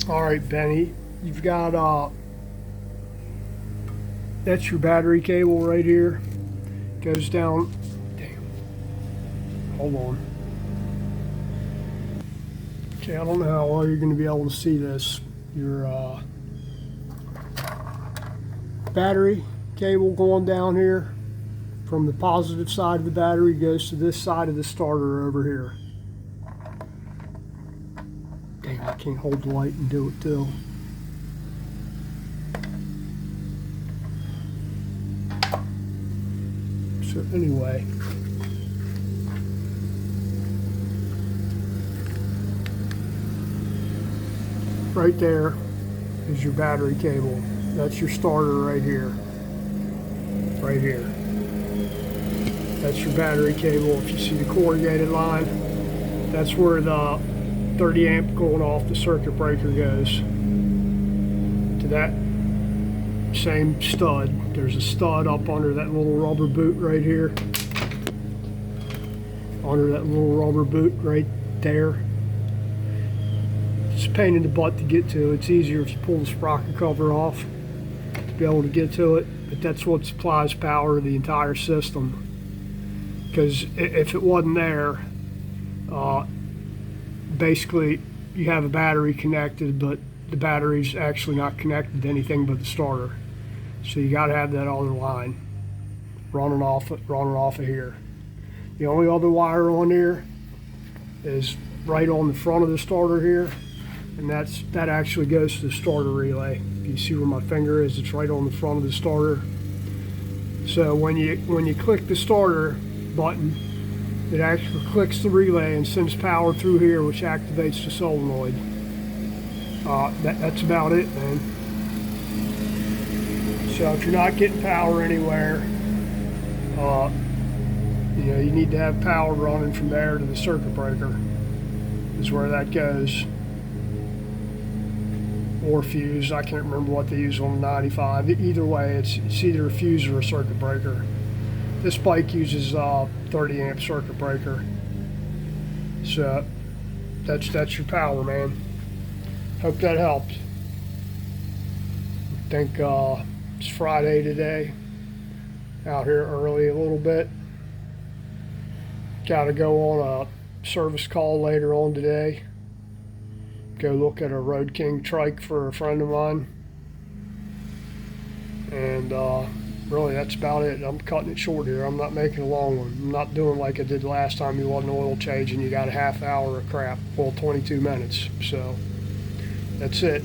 All right, Benny, you've got that's your battery cable right here. Goes down. Damn. Hold on. Okay, I don't know how well you're going to be able to see this. Your battery cable going down here from the positive side of the battery goes to this side of the starter over here. Dang, I can't hold the light and do it too. So anyway, right there is your battery cable. That's your starter right here. Right here. That's your battery cable. If you see the corrugated line, that's where the 30 amp going off the circuit breaker goes. To that same stud. There's a stud up under that little rubber boot right here. Under that little rubber boot right there. It's a pain in the butt to get to. It's easier if you pull the sprocket cover off to be able to get to it. But that's what supplies power to the entire system. Because if it wasn't there, basically you have a battery connected, but the battery's actually not connected to anything but the starter. So you got to have that other line running off of here. The only other wire on here is right on the front of the starter here, and that actually goes to the starter relay. You see where my finger is? It's right on the front of the starter. So when you click the starter button, it actually clicks the relay and sends power through here, which activates the solenoid. That's about it, man. So if you're not getting power anywhere, you need to have power running from there to the circuit breaker is where that goes. Or fuse. I can't remember what they use on the 95. Either way, it's either a fuse or a circuit breaker. This bike uses 30 amp circuit breaker. So that's your power, man. Hope that helped. I think it's Friday today. Out here early a little bit. Got to go on a service call later on today. Go look at a Road King trike for a friend of mine. And really, that's about it. I'm cutting it short here. I'm not making a long one. I'm not doing like I did last time. You want an oil change and you got a half hour of crap. Well, 22 minutes. So that's it.